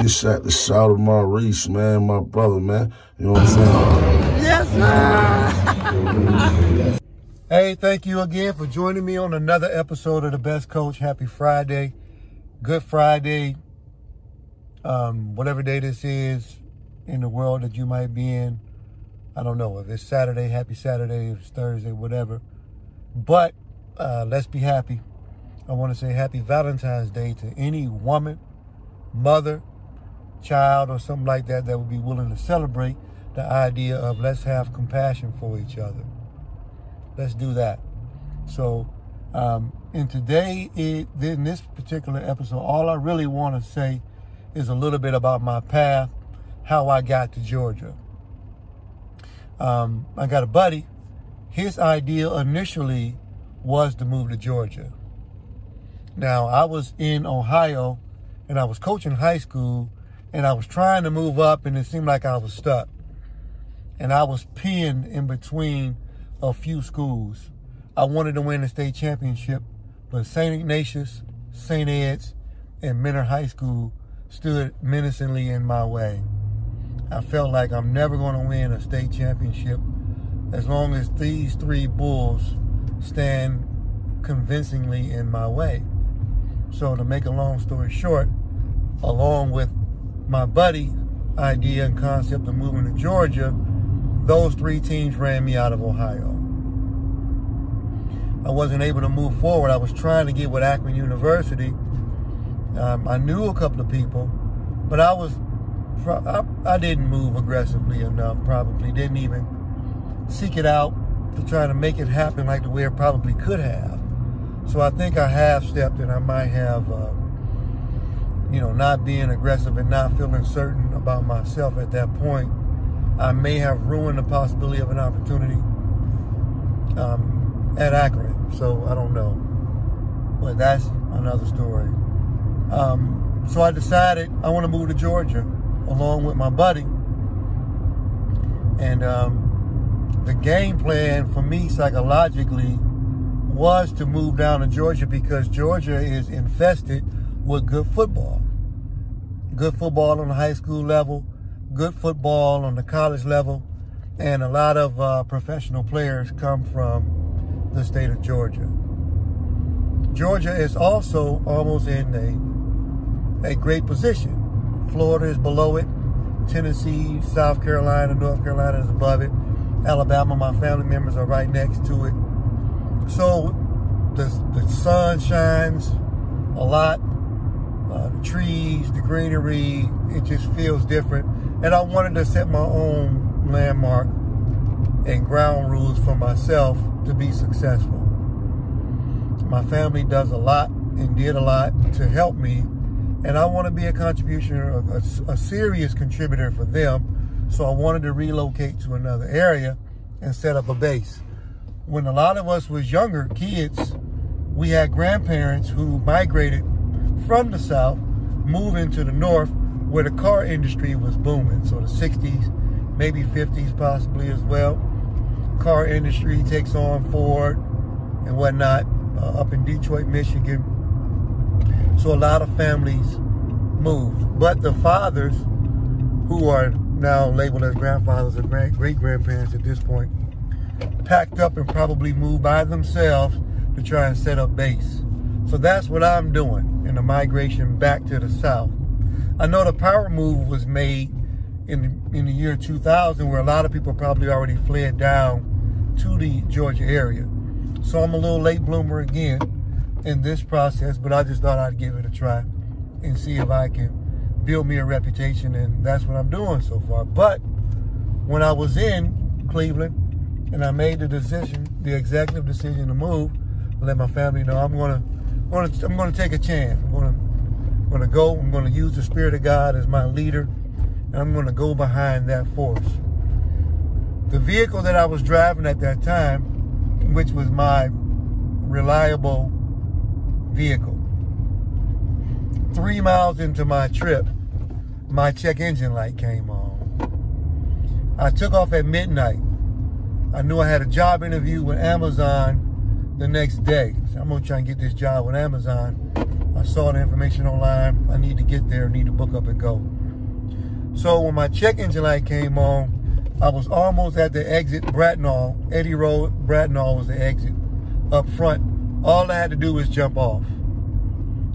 Nigga shot the shot of Maurice, man, my brother, man. You know what I'm saying? Yes, sir! Hey, thank you again for joining me on another episode of The Best Coach. Happy Friday. Good Friday. Whatever day this is in the world that you might be in. I don't know. If it's Saturday, happy Saturday. If it's Thursday, whatever. But let's be happy. I want to say happy Valentine's Day to any woman, mother, child, or something like that that would be willing to celebrate the idea of let's have compassion for each other. Let's do that. So, in this particular episode, all I really want to say is a little bit about my path, how I got to Georgia. I got a buddy. His idea initially was to move to Georgia. Now, I was in Ohio, and I was coaching high school, and I was trying to move up, and it seemed like I was stuck. And I was pinned in between a few schools. I wanted to win the state championship, but St. Ignatius, St. Ed's, and Mentor High School stood menacingly in my way. I felt like I'm never going to win a state championship as long as these three bulls stand convincingly in my way. So to make a long story short, along with my buddy idea and concept of moving to Georgia, those three teams ran me out of Ohio. I wasn't able to move forward. I was trying to get with Akron University. I knew a couple of people, but I didn't move aggressively enough, probably. Didn't even seek it out to try to make it happen like the way it probably could have. So I think I half-stepped, and I might have, not being aggressive and not feeling certain about myself at that point. I may have ruined the possibility of an opportunity at Akron. So I don't know. But that's another story. So I decided I want to move to Georgia along with my buddy. And the game plan for me psychologically was to move down to Georgia because Georgia is infested with good football. Good football on the high school level, good football on the college level, and a lot of professional players come from the state of Georgia. Georgia is also almost in a great position. Florida is below it. Tennessee, South Carolina, North Carolina is above it. Alabama, my family members are right next to it. So the sun shines a lot, the trees, the greenery, it just feels different. And I wanted to set my own landmark and ground rules for myself to be successful. My family does a lot and did a lot to help me, and I want to be a contributor, a serious contributor for them. So I wanted to relocate to another area and set up a base. When a lot of us was younger kids, we had grandparents who migrated from the South, moving to the North, where the car industry was booming. So the 60s, maybe 50s possibly as well. Car industry takes on Ford and whatnot up in Detroit, Michigan. So a lot of families moved. But the fathers, who are now labeled as grandfathers or great-grandparents at this point, packed up and probably moved by themselves to try and set up base. So that's what I'm doing in the migration back to the South. I know the power move was made in the year 2000, where a lot of people probably already fled down to the Georgia area. So I'm a little late bloomer again in this process, but I just thought I'd give it a try and see if I can build me a reputation, and that's what I'm doing so far. But when I was in Cleveland and I made the decision, the executive decision to move, I let my family know I'm gonna take a chance. I'm gonna go. I'm gonna use the Spirit of God as my leader, and I'm gonna go behind that force. The vehicle that I was driving at that time, which was my reliable vehicle, 3 miles into my trip, my check engine light came on. I took off at midnight. I knew I had a job interview with Amazon the next day. So I'm gonna try and get this job with Amazon. I saw the information online. I need to get there, need to book up and go. So when my check engine light came on, I was almost at the exit, Bratnall. Eddie Road, Bratnall was the exit up front. All I had to do was jump off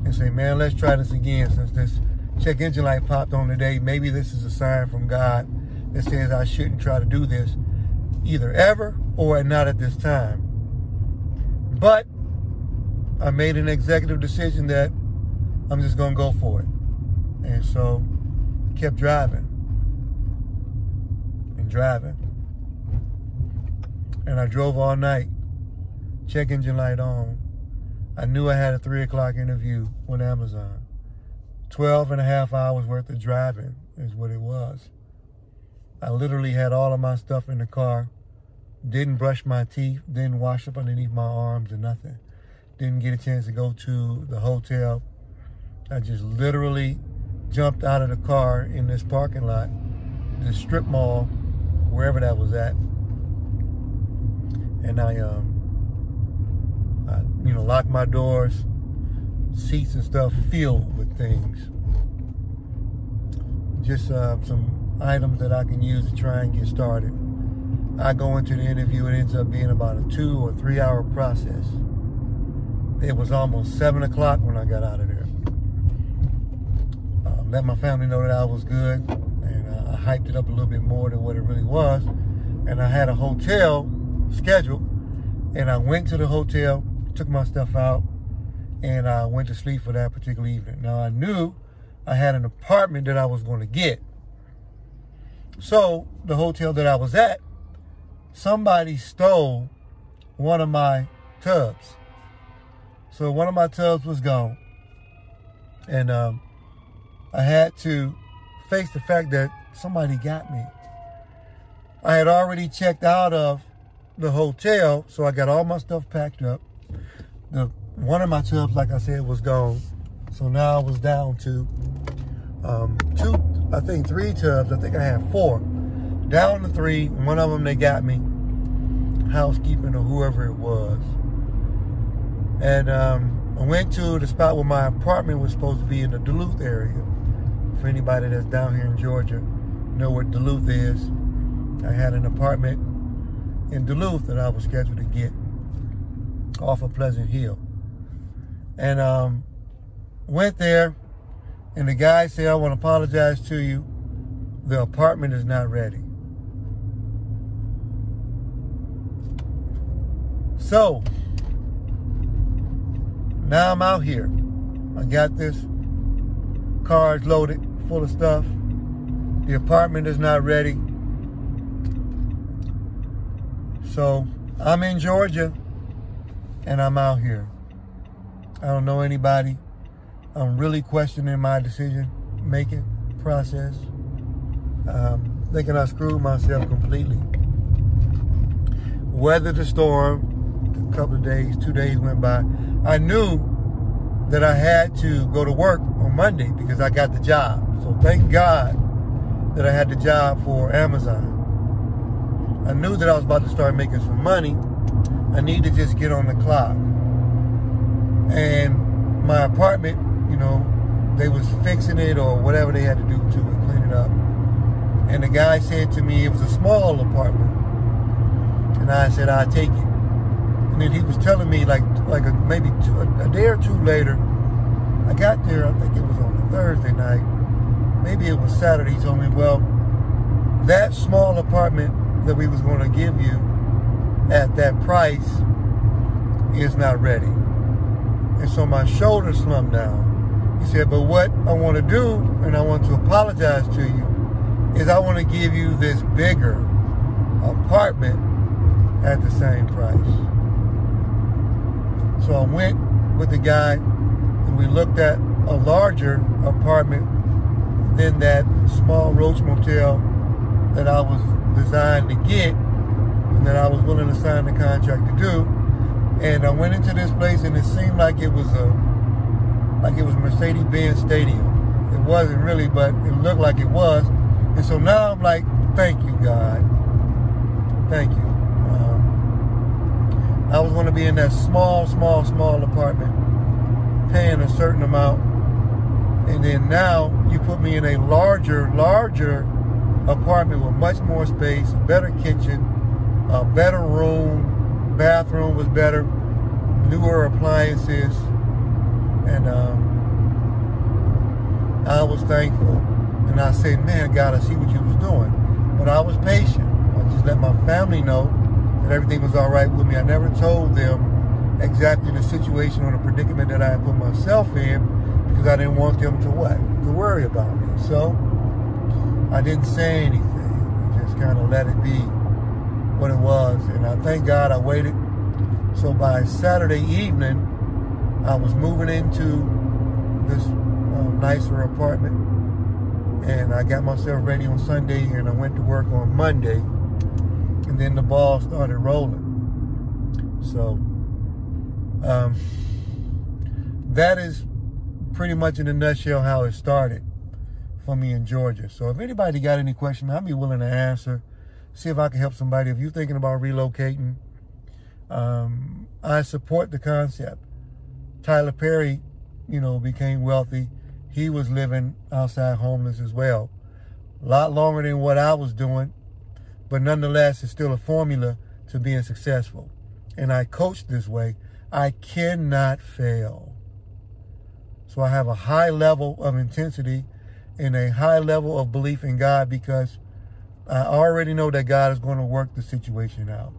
and say, man, let's try this again. Since this check engine light popped on today, maybe this is a sign from God that says I shouldn't try to do this either ever or not at this time. But I made an executive decision that I'm just going to go for it. And so kept driving and driving. And I drove all night, check engine light on. I knew I had a 3 o'clock interview with Amazon. 12 and a half hours worth of driving is what it was. I literally had all of my stuff in the car. Didn't brush my teeth, didn't wash up underneath my arms or nothing. Didn't get a chance to go to the hotel. I just literally jumped out of the car in this parking lot, this strip mall, wherever that was at. And I locked my doors, seats and stuff filled with things. Just some items that I can use to try and get started. I go into the interview, it ends up being about a 2 or 3 hour process. It was almost 7 o'clock when I got out of there. Let my family know that I was good, and I hyped it up a little bit more than what it really was. And I had a hotel scheduled, and I went to the hotel, took my stuff out, and I went to sleep for that particular evening. Now I knew I had an apartment that I was going to get. So the hotel that I was at, somebody stole one of my tubs. So one of my tubs was gone. And I had to face the fact that somebody got me. I had already checked out of the hotel, so I got all my stuff packed up. One of my tubs, like I said, was gone. So now I was down to three tubs. I think I had 4. Down to 3. One of them, they got me. Housekeeping or whoever it was. And I went to the spot where my apartment was supposed to be in the Duluth area. For anybody that's down here in Georgia, know what Duluth is. I had an apartment in Duluth that I was scheduled to get off of Pleasant Hill. And went there, and the guy said, I want to apologize to you. The apartment is not ready. So, now I'm out here. I got this cars loaded full of stuff. The apartment is not ready. So I'm in Georgia and I'm out here. I don't know anybody. I'm really questioning my decision-making process. Thinking I screwed myself completely. Weathered the storm. A couple of days, 2 days went by. I knew that I had to go to work on Monday because I got the job. So thank God that I had the job for Amazon. I knew that I was about to start making some money. I need to just get on the clock. And my apartment, they was fixing it or whatever they had to do to it, clean it up. And the guy said to me it was a small apartment. And I said, I'll take it. And then he was telling me maybe a day or 2 later, I got there, I think it was on a Thursday night. Maybe it was Saturday. He told me, well, that small apartment that we was going to give you at that price is not ready. And so my shoulder slumped down. He said, but what I want to do, and I want to apologize to you, is I want to give you this bigger apartment at the same price. So I went with the guy and we looked at a larger apartment than that small Roach Motel that I was designed to get and that I was willing to sign the contract to do. And I went into this place and it seemed like it was Mercedes-Benz Stadium. It wasn't really, but it looked like it was. And so now I'm like, thank you, God. Thank you. I was going to be in that small apartment, paying a certain amount. And then now You put me in a larger apartment with much more space, a better kitchen, a better room, bathroom was better, newer appliances, and I was thankful. And I said, man, God, I see what you was doing. But I was patient. I just let my family know that everything was all right with me. I never told them exactly the situation or the predicament that I had put myself in, because I didn't want them to what? To worry about me. So I didn't say anything. I just kind of let it be what it was. And I thank God I waited. So by Saturday evening, I was moving into this nicer apartment. And I got myself ready on Sunday, and I went to work on Monday. And then the ball started rolling. So that is pretty much in a nutshell how it started for me in Georgia. So if anybody got any questions, I'll be willing to answer. See if I can help somebody. If you're thinking about relocating, I support the concept. Tyler Perry, became wealthy. He was living outside homeless as well. A lot longer than what I was doing, but nonetheless, it's still a formula to being successful. And I coach this way. I cannot fail. So I have a high level of intensity and a high level of belief in God, because I already know that God is going to work the situation out.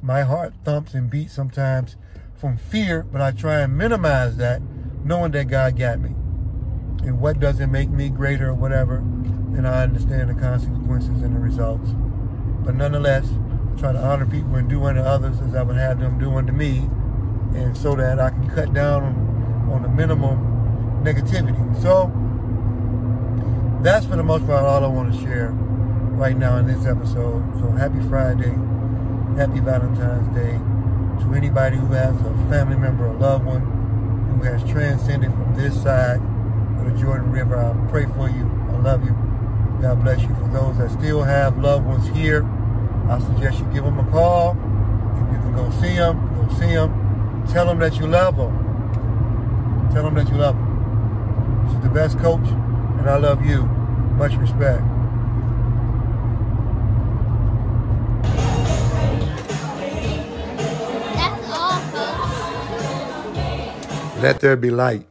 My heart thumps and beats sometimes from fear, but I try and minimize that, knowing that God got me. And what doesn't make me greater or whatever, then I understand the consequences and the results. But nonetheless, try to honor people and do unto others as I would have them do unto me, and so that I can cut down on the minimum negativity. So that's for the most part all I want to share right now in this episode. So happy Friday, happy Valentine's Day to anybody who has a family member or loved one who has transcended from this side of the Jordan River. I pray for you. I love you. God bless you. For those that still have loved ones here, I suggest you give them a call. If you can go see them, go see them. Tell them that you love them. Tell them that you love them. This is the best coach, and I love you. Much respect. That's all, folks. Let there be light.